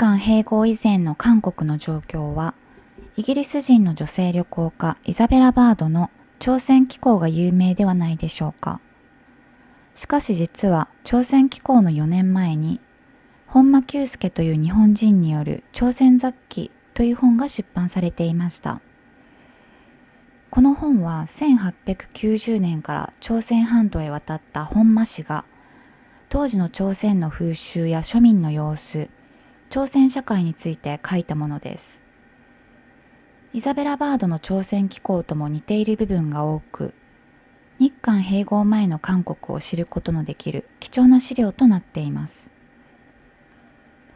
韓併合以前の韓国の状況は、イギリス人の女性旅行家イザベラ・バードの朝鮮紀行が有名ではないでしょうか。しかし実は朝鮮紀行の4年前に、本間久介という日本人による朝鮮雑記という本が出版されていました。この本は1890年から朝鮮半島へ渡った本間氏が、当時の朝鮮の風習や庶民の様子、朝鮮社会について書いたものです。イザベラ・バードの朝鮮紀行とも似ている部分が多く、日韓併合前の韓国を知ることのできる貴重な資料となっています。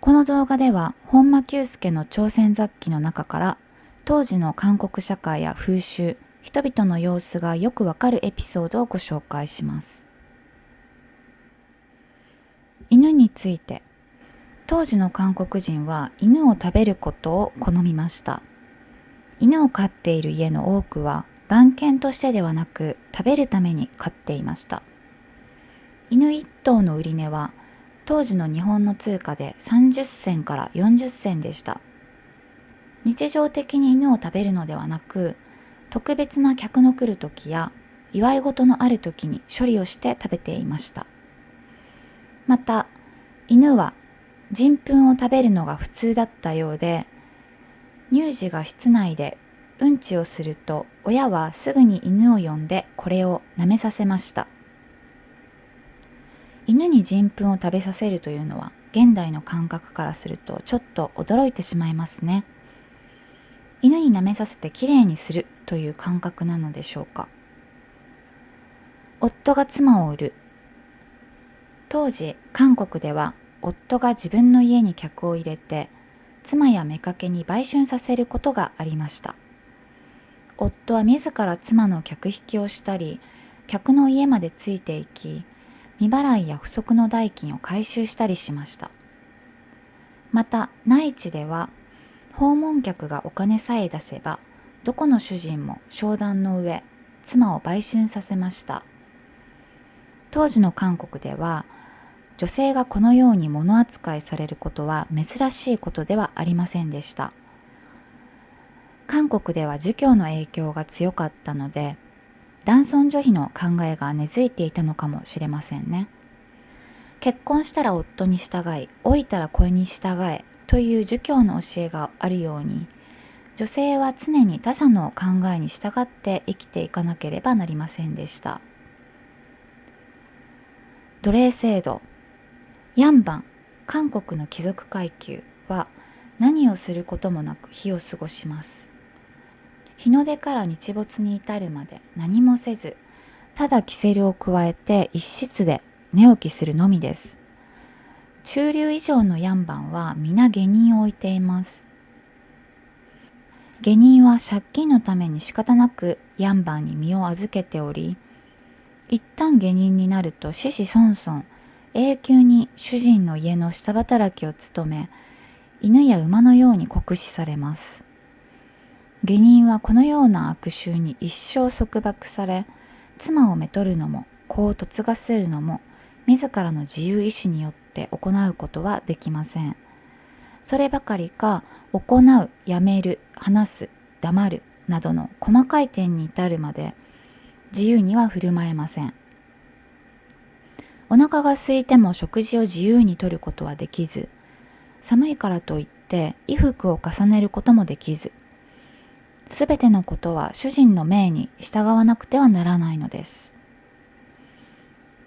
この動画では本間久介の朝鮮雑記の中から当時の韓国社会や風習、人々の様子がよくわかるエピソードをご紹介します。犬について、当時の韓国人は犬を食べることを好みました。犬を飼っている家の多くは番犬としてではなく食べるために飼っていました。犬1頭の売値は当時の日本の通貨で30銭から40銭でした。日常的に犬を食べるのではなく、特別な客の来る時や祝い事のある時に処理をして食べていました。また、犬は人糞を食べるのが普通だったようで、乳児が室内でうんちをすると親はすぐに犬を呼んでこれを舐めさせました。犬に人糞を食べさせるというのは現代の感覚からするとちょっと驚いてしまいますね。犬に舐めさせてきれいにするという感覚なのでしょうか。夫が妻を売る。当時韓国では夫が自分の家に客を入れて妻や妾に売春させることがありました。夫は自ら妻の客引きをしたり、客の家までついていき、未払いや不足の代金を回収したりしました。また内地では訪問客がお金さえ出せば、どこの主人も商談の上、妻を売春させました。当時の韓国では、女性がこのように物扱いされることは珍しいことではありませんでした。韓国では儒教の影響が強かったので、男尊女卑の考えが根付いていたのかもしれませんね。結婚したら夫に従い、老いたら子に従えという儒教の教えがあるように、女性は常に他者の考えに従って生きていかなければなりませんでした。奴隷制度。ヤンバン、韓国の貴族階級は何をすることもなく日を過ごします。日の出から日没に至るまで何もせず、ただキセルを加えて一室で寝起きするのみです。中流以上のヤンバンは皆下人を置いています。下人は借金のために仕方なくヤンバンに身を預けており、一旦下人になると子々孫々、永久に主人の家の下働きを務め、犬や馬のように酷使されます。下人はこのような悪習に一生束縛され、妻をめとるのも子を嫁がせるのも自らの自由意志によって行うことはできません。そればかりか、行う、やめる、話す、黙るなどの細かい点に至るまで自由には振る舞えません。お腹が空いても食事を自由にとることはできず、寒いからといって衣服を重ねることもできず、すべてのことは主人の命に従わなくてはならないのです。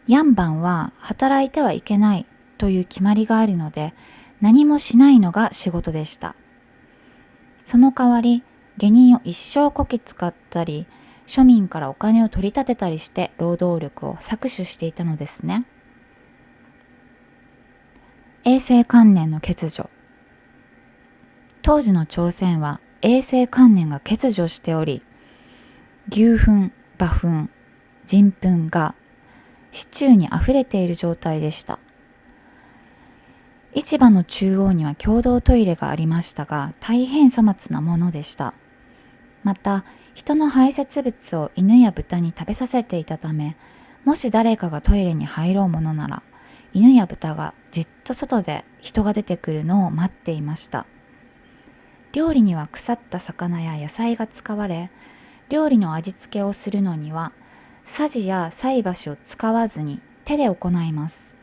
ヤンバンは働いてはいけないという決まりがあるので、何もしないのが仕事でした。その代わり、下人を一生こき使ったり、庶民からお金を取り立てたりして労働力を搾取していたのですね。衛生観念の欠如。当時の朝鮮は衛生観念が欠如しており、牛糞、馬糞、人糞が市中にあふれている状態でした。市場の中央には共同トイレがありましたが、大変粗末なものでした。また、人の排泄物を犬や豚に食べさせていたため、もし誰かがトイレに入ろうものなら、犬や豚がじっと外で人が出てくるのを待っていました。料理には腐った魚や野菜が使われ、料理の味付けをするのにはさじや菜箸を使わずに手で行います。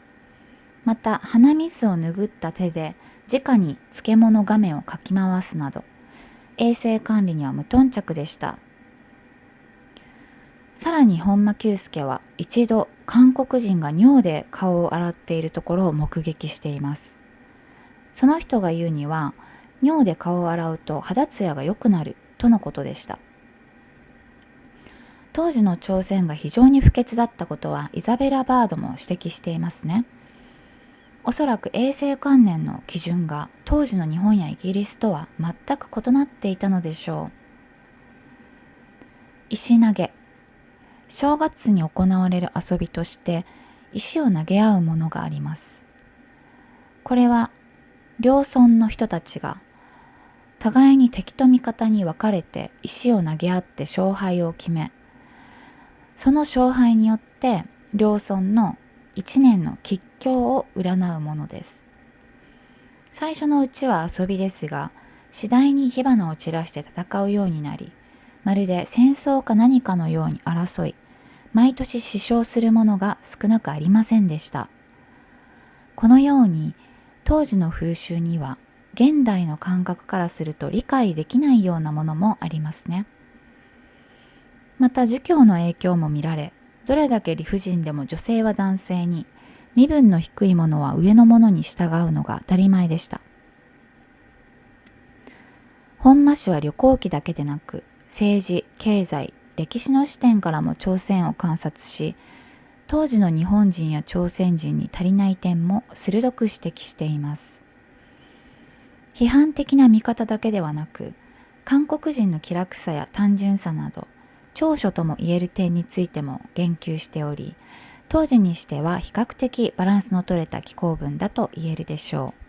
また鼻水を拭った手で直に漬物画面をかき回すなど、衛生管理には無頓着でした。さらに本間久助は一度韓国人が尿で顔を洗っているところを目撃しています。その人が言うには、尿で顔を洗うと肌ツヤが良くなるとのことでした。当時の朝鮮が非常に不潔だったことはイザベラ・バードも指摘していますね。おそらく衛生観念の基準が当時の日本やイギリスとは全く異なっていたのでしょう。石投げ。正月に行われる遊びとして石を投げ合うものがあります。これは両村の人たちが互いに敵と味方に分かれて石を投げ合って勝敗を決め、その勝敗によって両村の一年の吉凶を占うものです。最初のうちは遊びですが、次第に火花を散らして戦うようになり、まるで戦争か何かのように争い、毎年死傷するものが少なくありませんでした。このように当時の風習には現代の感覚からすると理解できないようなものもありますね。また儒教の影響も見られ、どれだけ理不尽でも女性は男性に、身分の低いものは上のものに従うのが当たり前でした。本間氏は旅行記だけでなく、政治、経済、歴史の視点からも朝鮮を観察し、当時の日本人や朝鮮人に足りない点も鋭く指摘しています。批判的な見方だけではなく、韓国人の気楽さや単純さなど、長所とも言える点についても言及しており、当時にしては比較的バランスの取れた紀行文だと言えるでしょう。